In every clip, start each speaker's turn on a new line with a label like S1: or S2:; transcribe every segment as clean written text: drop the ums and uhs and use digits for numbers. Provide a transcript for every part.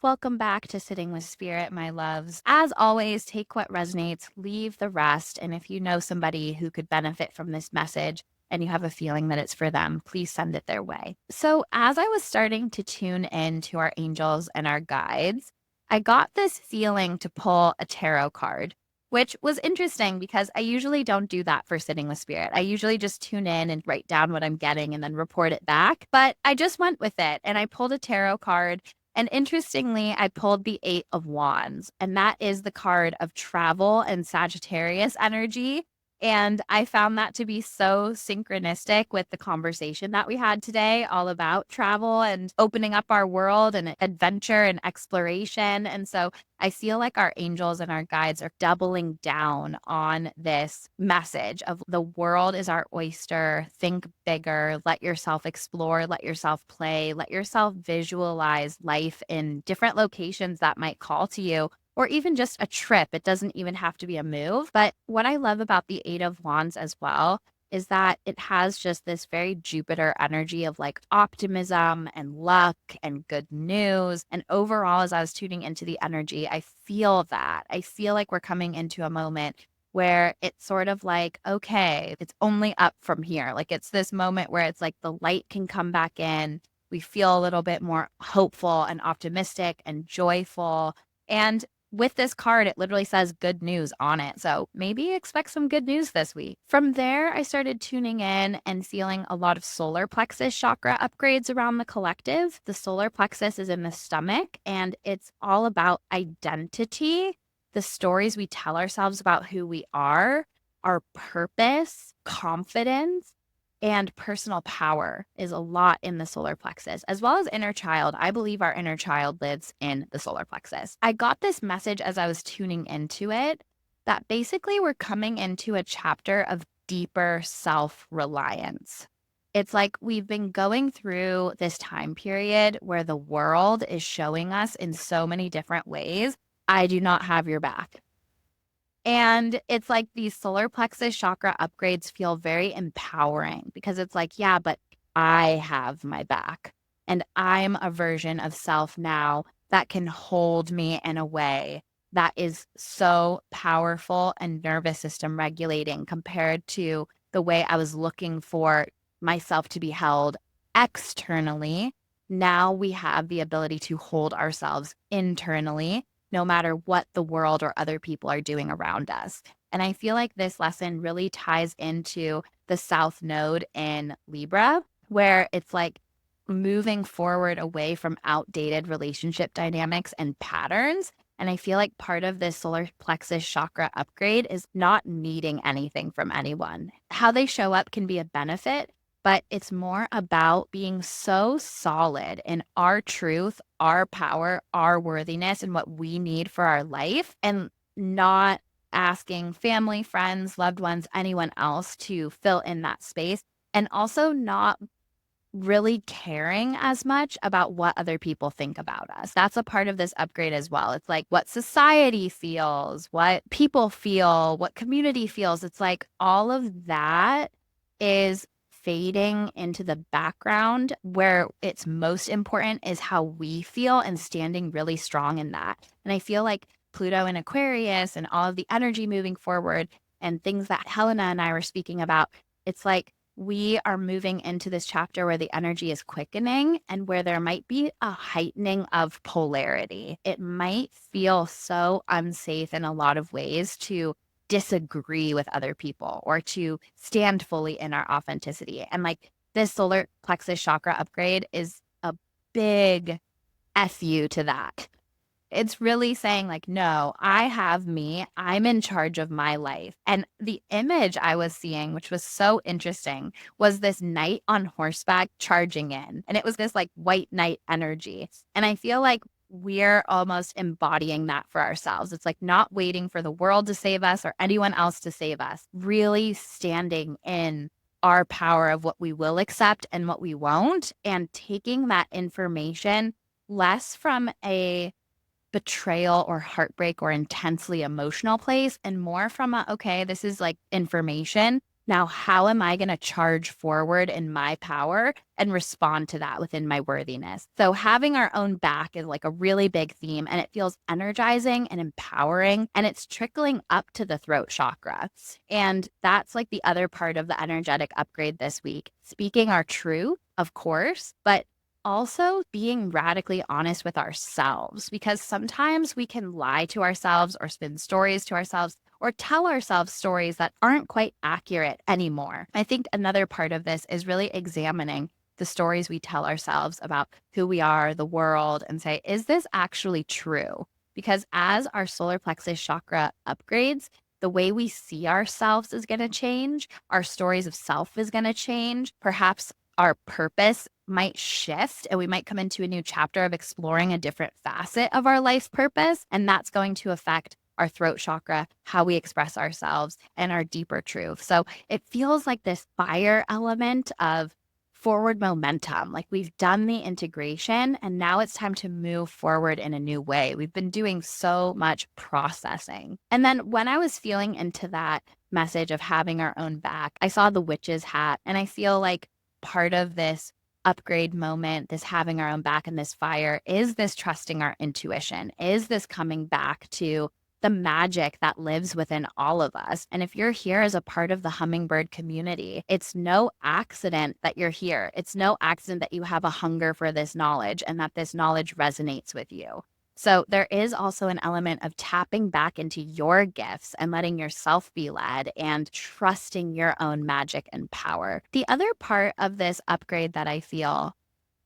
S1: Welcome back to Sitting with Spirit, my loves. As always, take what resonates, leave the rest. And if you know somebody who could benefit from this message and you have a feeling that it's for them, please send it their way. So, as I was starting to tune in to our angels and our guides, I got this feeling to pull a tarot card, which was interesting because I usually don't do that for Sitting with Spirit. I usually just tune in and write down what I'm getting and then report it back. But I just went with it and I pulled a tarot card. And interestingly, I pulled the Eight of Wands, and that is the card of travel and Sagittarius energy. And I found that to be so synchronistic with the conversation that we had today, all about travel and opening up our world and adventure and exploration. And so I feel like our angels and our guides are doubling down on this message of the world is our oyster. Think bigger, let yourself explore, let yourself play, let yourself visualize life in different locations that might call to you, or even just a trip. It doesn't even have to be a move. But what I love about the Eight of Wands as well is that it has just this very Jupiter energy of like optimism and luck and good news. And overall, as I was tuning into the energy, I feel that. I feel like we're coming into a moment where it's sort of like, okay, it's only up from here. Like it's this moment where it's like the light can come back in. We feel a little bit more hopeful and optimistic and joyful. And with this card, it literally says good news on it. So maybe expect some good news this week. From there, I started tuning in and feeling a lot of solar plexus chakra upgrades around the collective. The solar plexus is in the stomach, and it's all about identity, the stories we tell ourselves about who we are, our purpose, confidence, and personal power is a lot in the solar plexus, as well as inner child. I believe our inner child lives in the solar plexus. I got this message as I was tuning into it that basically we're coming into a chapter of deeper self-reliance. It's like we've been going through this time period where the world is showing us in so many different ways, I do not have your back. And it's like these solar plexus chakra upgrades feel very empowering because it's like, yeah, but I have my back and I'm a version of self now that can hold me in a way that is so powerful and nervous system regulating compared to the way I was looking for myself to be held externally. Now we have the ability to hold ourselves internally no matter what the world or other people are doing around us. And I feel like this lesson really ties into the South Node in Libra, where it's like moving forward away from outdated relationship dynamics and patterns. And I feel like part of this solar plexus chakra upgrade is not needing anything from anyone. How they show up can be a benefit, but it's more about being so solid in our truth, our power, our worthiness, and what we need for our life, and not asking family, friends, loved ones, anyone else to fill in that space, and also not really caring as much about what other people think about us. That's a part of this upgrade as well. It's like what society feels, what people feel, what community feels. It's like all of that is fading into the background. Where it's most important is how we feel and standing really strong in that. And I feel like Pluto and Aquarius and all of the energy moving forward and things that Helena and I were speaking about, it's like we are moving into this chapter where the energy is quickening and where there might be a heightening of polarity. It might feel so unsafe in a lot of ways to disagree with other people or to stand fully in our authenticity. And like this solar plexus chakra upgrade is a big FU to that. It's really saying like, no, I have me. I'm in charge of my life. And the image I was seeing, which was so interesting, was this knight on horseback charging in. And it was this like white knight energy. And I feel like we're almost embodying that for ourselves. It's like not waiting for the world to save us or anyone else to save us, really standing in our power of what we will accept and what we won't, and taking that information less from a betrayal or heartbreak or intensely emotional place and more from a, okay, this is like information. Now, how am I going to charge forward in my power and respond to that within my worthiness? So, having our own back is like a really big theme, and it feels energizing and empowering, and it's trickling up to the throat chakra. And that's like the other part of the energetic upgrade this week. Speaking our truth, of course, but also being radically honest with ourselves, because sometimes we can lie to ourselves or spin stories to ourselves or tell ourselves stories that aren't quite accurate anymore. I think another part of this is really examining the stories we tell ourselves about who we are, the world, and say, is this actually true? Because as our solar plexus chakra upgrades, the way we see ourselves is going to change. Our stories of self is going to change. Perhaps our purpose might shift and we might come into a new chapter of exploring a different facet of our life's purpose. And that's going to affect our throat chakra, how we express ourselves, and our deeper truth. So it feels like this fire element of forward momentum. Like we've done the integration and now it's time to move forward in a new way. We've been doing so much processing. And then when I was feeling into that message of having our own back, I saw the witch's hat, and I feel like part of this upgrade moment, this having our own back and this fire, is this trusting our intuition, is this coming back to the magic that lives within all of us. And if you're here as a part of the hummingbird community, it's no accident that you're here. It's no accident that you have a hunger for this knowledge and that this knowledge resonates with you. So there is also an element of tapping back into your gifts and letting yourself be led and trusting your own magic and power. The other part of this upgrade that I feel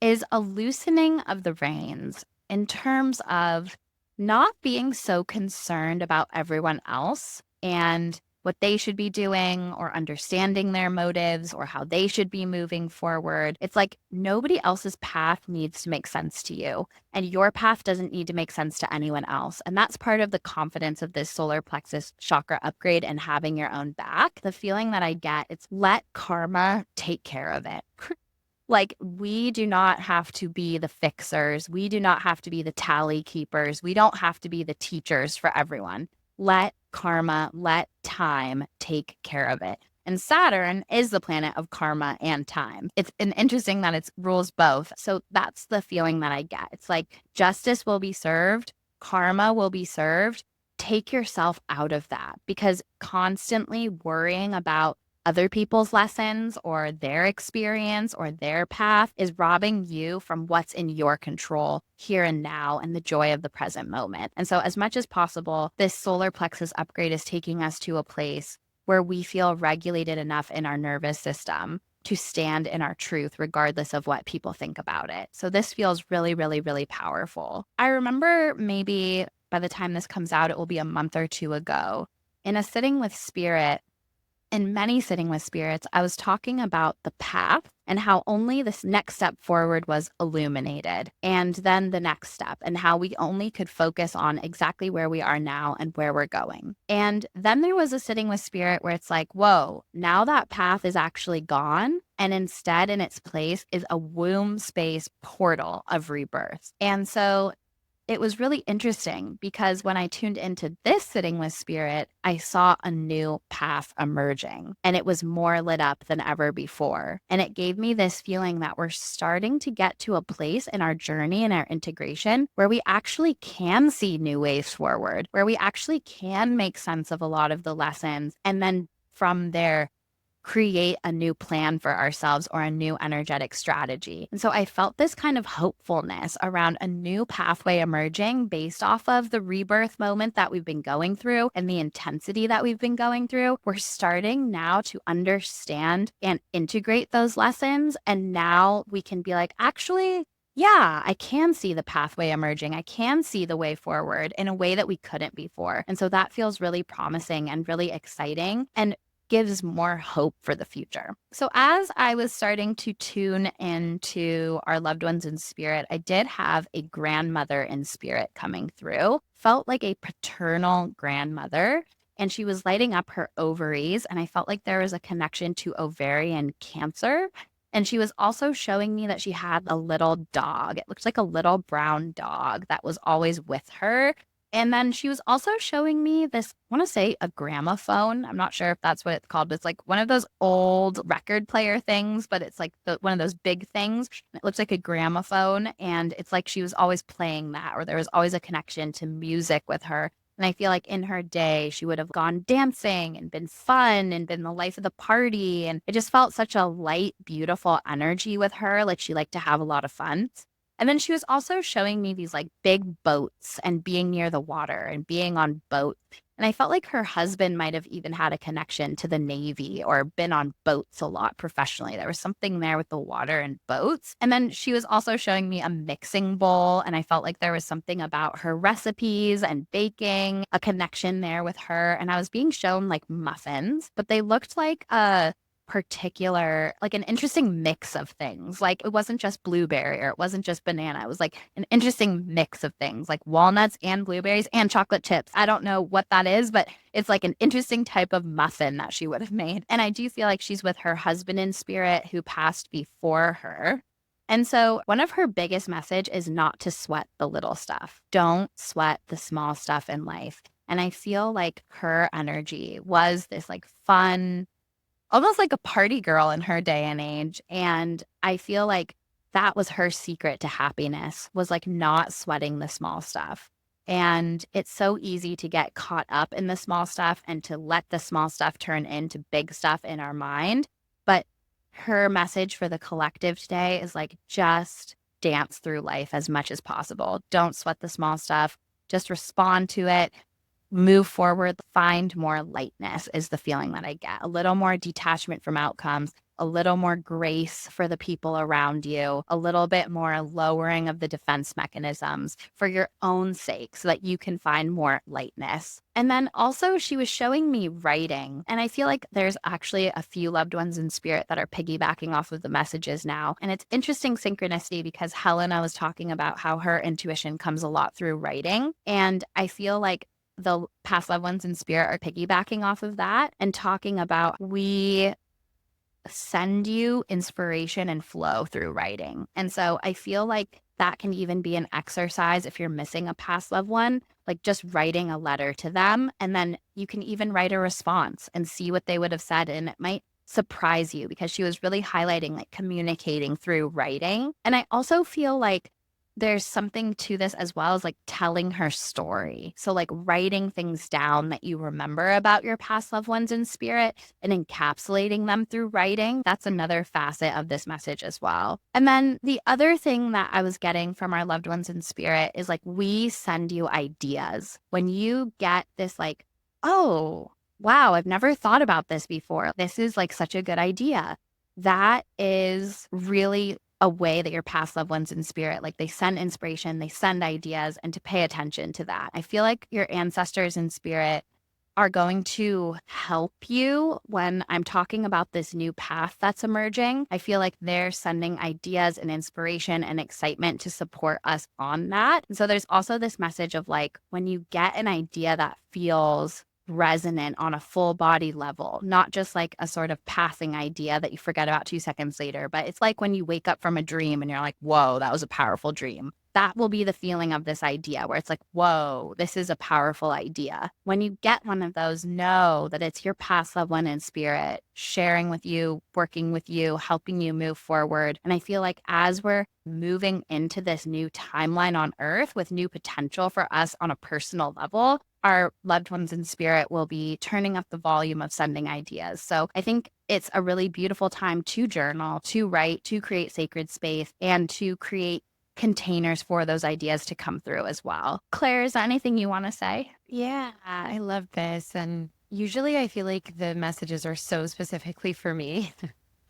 S1: is a loosening of the reins in terms of not being so concerned about everyone else and what they should be doing or understanding their motives or how they should be moving forward. It's like nobody else's path needs to make sense to you, and your path doesn't need to make sense to anyone else. And that's part of the confidence of this solar plexus chakra upgrade and having your own back. The feeling that I get, it's let karma take care of it. Like, we do not have to be the fixers. We do not have to be the tally keepers. We don't have to be the teachers for everyone. Let karma, let time take care of it. And Saturn is the planet of karma and time. It's interesting that it rules both. So that's the feeling that I get. It's like justice will be served, karma will be served. Take yourself out of that, because constantly worrying about other people's lessons or their experience or their path is robbing you from what's in your control here and now and the joy of the present moment. And so as much as possible, this solar plexus upgrade is taking us to a place where we feel regulated enough in our nervous system to stand in our truth, regardless of what people think about it. So this feels really, really, really powerful. I remember maybe by the time this comes out, it will be a month or two ago, in a sitting with spirit, in many sitting with spirits, I was talking about the path and how only this next step forward was illuminated, and then the next step, and how we only could focus on exactly where we are now and where we're going. And then there was a sitting with spirit where it's like, whoa, now that path is actually gone. And instead, in its place is a womb space portal of rebirth. And so it was really interesting, because when I tuned into this sitting with spirit, I saw a new path emerging, and it was more lit up than ever before. And it gave me this feeling that we're starting to get to a place in our journey and our integration where we actually can see new ways forward, where we actually can make sense of a lot of the lessons, and then from there, create a new plan for ourselves or a new energetic strategy. And so I felt this kind of hopefulness around a new pathway emerging based off of the rebirth moment that we've been going through and the intensity that we've been going through. We're starting now to understand and integrate those lessons. And now we can be like, actually, yeah, I can see the pathway emerging. I can see the way forward in a way that we couldn't before. And so that feels really promising and really exciting, and gives more hope for the future. So as I was starting to tune into our loved ones in spirit, I did have a grandmother in spirit coming through. Felt like a paternal grandmother, and she was lighting up her ovaries, and I felt like there was a connection to ovarian cancer. And she was also showing me that she had a little dog. It looked like a little brown dog that was always with her. And then she was also showing me this, I want to say a gramophone. I'm not sure if that's what it's called, but it's like one of those old record player things, but it's like one of those big things. It looks like a gramophone. And it's like she was always playing that, or there was always a connection to music with her. And I feel like in her day, she would have gone dancing and been fun and been the life of the party. And it just felt such a light, beautiful energy with her. Like she liked to have a lot of fun. And then she was also showing me these like big boats and being near the water and being on boats. And I felt like her husband might have even had a connection to the Navy or been on boats a lot professionally. There was something there with the water and boats. And then she was also showing me a mixing bowl. And I felt like there was something about her recipes and baking, a connection there with her. And I was being shown like muffins, but they looked like a particular, like an interesting mix of things. Like it wasn't just blueberry or it wasn't just banana. It was like an interesting mix of things, like walnuts and blueberries and chocolate chips. I don't know what that is, but it's like an interesting type of muffin that she would have made. And I do feel like she's with her husband in spirit who passed before her. And so one of her biggest message is not to sweat the little stuff. Don't sweat the small stuff in life. And I feel like her energy was this like fun, almost like a party girl in her day and age. And I feel like that was her secret to happiness, was like not sweating the small stuff. And it's so easy to get caught up in the small stuff and to let the small stuff turn into big stuff in our mind. But her message for the collective today is like, just dance through life as much as possible. Don't sweat the small stuff. Just respond to it, move forward, find more lightness is the feeling that I get. A little more detachment from outcomes, a little more grace for the people around you, a little bit more lowering of the defense mechanisms for your own sake so that you can find more lightness. And then also she was showing me writing. And I feel like there's actually a few loved ones in spirit that are piggybacking off of the messages now. And it's interesting synchronicity because Helena was talking about how her intuition comes a lot through writing. And I feel like the past loved ones in spirit are piggybacking off of that and talking about we send you inspiration and flow through writing. And so I feel like that can even be an exercise if you're missing a past loved one, like just writing a letter to them. And then you can even write a response and see what they would have said. And it might surprise you because she was really highlighting like communicating through writing. And I also feel like there's something to this as well as like telling her story. So like writing things down that you remember about your past loved ones in spirit and encapsulating them through writing. That's another facet of this message as well. And then the other thing that I was getting from our loved ones in spirit is like, we send you ideas. When you get this like, oh, wow, I've never thought about this before. This is like such a good idea. That is really a way that your past loved ones in spirit, like they send inspiration, they send ideas, and to pay attention to that. I feel like your ancestors in spirit are going to help you when I'm talking about this new path that's emerging. I feel like they're sending ideas and inspiration and excitement to support us on that. And so there's also this message of like, when you get an idea that feels resonant on a full body level, not just like a sort of passing idea that you forget about 2 seconds later, but it's like when you wake up from a dream and you're like, whoa, that was a powerful dream. That will be the feeling of this idea where it's like, whoa, this is a powerful idea. When you get one of those, know that it's your past loved one in spirit sharing with you, working with you, helping you move forward. And I feel like as we're moving into this new timeline on earth with new potential for us on a personal level, our loved ones in spirit will be turning up the volume of sending ideas. So I think it's a really beautiful time to journal, to write, to create sacred space, and to create containers for those ideas to come through as well. Claire, is there anything you want to say?
S2: Yeah, I love this. And usually I feel like the messages are so specifically for me.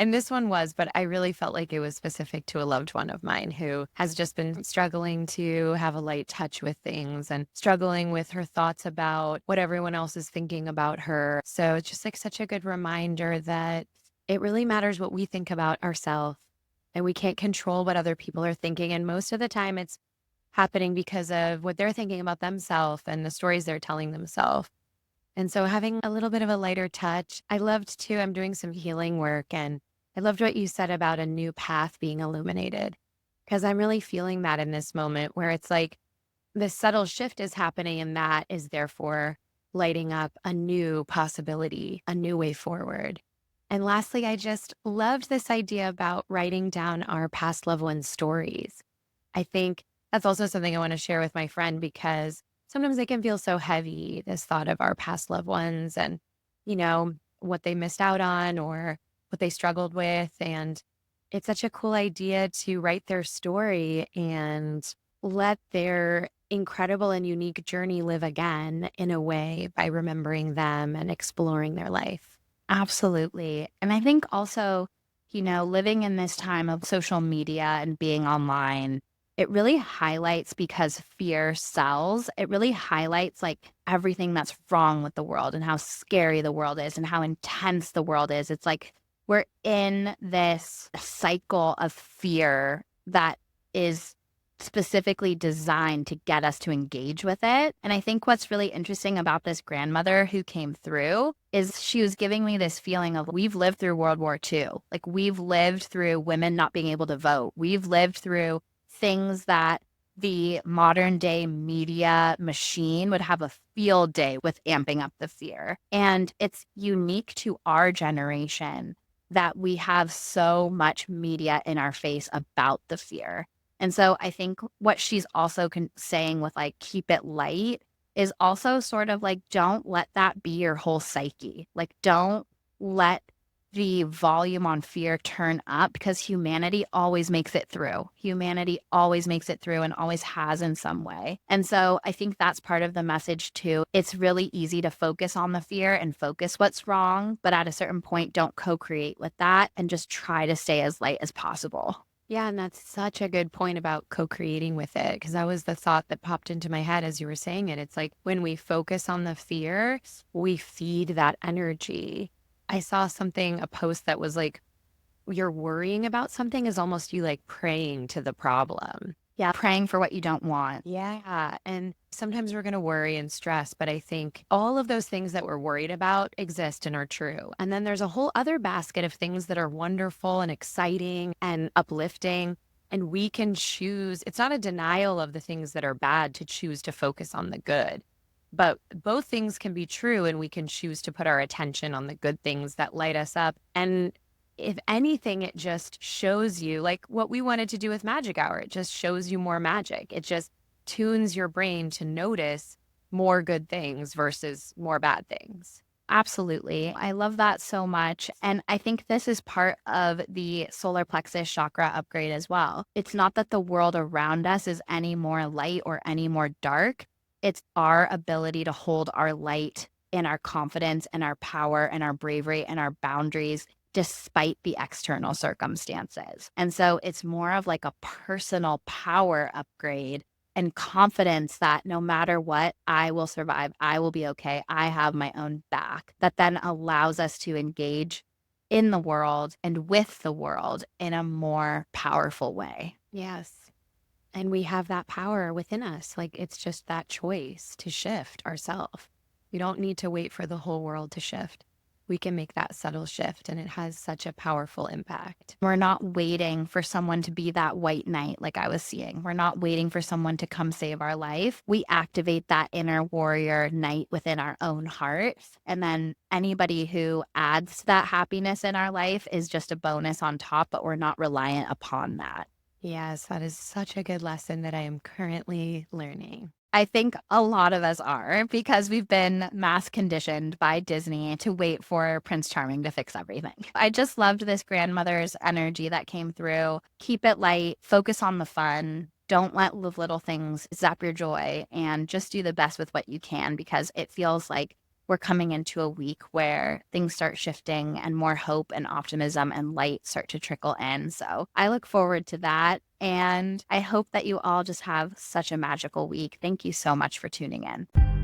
S2: And this one was, but I really felt like it was specific to a loved one of mine who has just been struggling to have a light touch with things and struggling with her thoughts about what everyone else is thinking about her. So it's just like such a good reminder that it really matters what we think about ourselves, and we can't control what other people are thinking. And most of the time it's happening because of what they're thinking about themselves and the stories they're telling themselves. And so having a little bit of a lighter touch, I loved too. I'm doing some healing work, and I loved what you said about a new path being illuminated, because I'm really feeling that in this moment where it's like the subtle shift is happening, and that is therefore lighting up a new possibility, a new way forward. And lastly, I just loved this idea about writing down our past loved ones' stories. I think that's also something I want to share with my friend because sometimes it can feel so heavy, this thought of our past loved ones and, what they missed out on or what they struggled with. And it's such a cool idea to write their story and let their incredible and unique journey live again in a way by remembering them and exploring their life.
S1: Absolutely. And I think also, living in this time of social media and being online, it really highlights because fear sells. It really highlights like everything that's wrong with the world and how scary the world is and how intense the world is. It's like we're in this cycle of fear that is specifically designed to get us to engage with it. And I think what's really interesting about this grandmother who came through is she was giving me this feeling of we've lived through World War II. Like we've lived through women not being able to vote. We've lived through things that the modern day media machine would have a field day with amping up the fear. And it's unique to our generation that we have so much media in our face about the fear. And so I think what she's also saying with like, keep it light is also sort of like, don't let that be your whole psyche. Like, don't let the volume on fear turn up because humanity always makes it through. Humanity always makes it through and always has in some way. And so I think that's part of the message too. It's really easy to focus on the fear and focus what's wrong, but at a certain point, don't co-create with that and just try to stay as light as possible.
S2: Yeah, and that's such a good point about co-creating with it, because that was the thought that popped into my head as you were saying it. It's like when we focus on the fear, we feed that energy. I saw something, a post that was like, you're worrying about something is almost you like praying to the problem.
S1: Yeah, praying for what you don't want.
S2: Yeah. And sometimes we're going to worry and stress, but I think all of those things that we're worried about exist and are true. And then there's a whole other basket of things that are wonderful and exciting and uplifting. And we can choose, it's not a denial of the things that are bad to choose to focus on the good. But both things can be true, and we can choose to put our attention on the good things that light us up. And if anything, it just shows you like what we wanted to do with Magic Hour. It just shows you more magic. It just tunes your brain to notice more good things versus more bad things.
S1: Absolutely. I love that so much. And I think this is part of the solar plexus chakra upgrade as well. It's not that the world around us is any more light or any more dark. It's our ability to hold our light and our confidence and our power and our bravery and our boundaries despite the external circumstances. And so it's more of like a personal power upgrade and confidence that no matter what, I will survive. I will be okay. I have my own back. That then allows us to engage in the world and with the world in a more powerful way.
S2: Yes. And we have that power within us. Like it's just that choice to shift ourselves. We don't need to wait for the whole world to shift. We can make that subtle shift, and it has such a powerful impact.
S1: We're not waiting for someone to be that white knight like I was seeing. We're not waiting for someone to come save our life. We activate that inner warrior knight within our own hearts. And then anybody who adds to that happiness in our life is just a bonus on top, but we're not reliant upon that.
S2: Yes, that is such a good lesson that I am currently learning.
S1: I think a lot of us are because we've been mass conditioned by Disney to wait for Prince Charming to fix everything. I just loved this grandmother's energy that came through. Keep it light, focus on the fun. Don't let the little things zap your joy and just do the best with what you can because it feels like we're coming into a week where things start shifting and more hope and optimism and light start to trickle in. So I look forward to that. And I hope that you all just have such a magical week. Thank you so much for tuning in.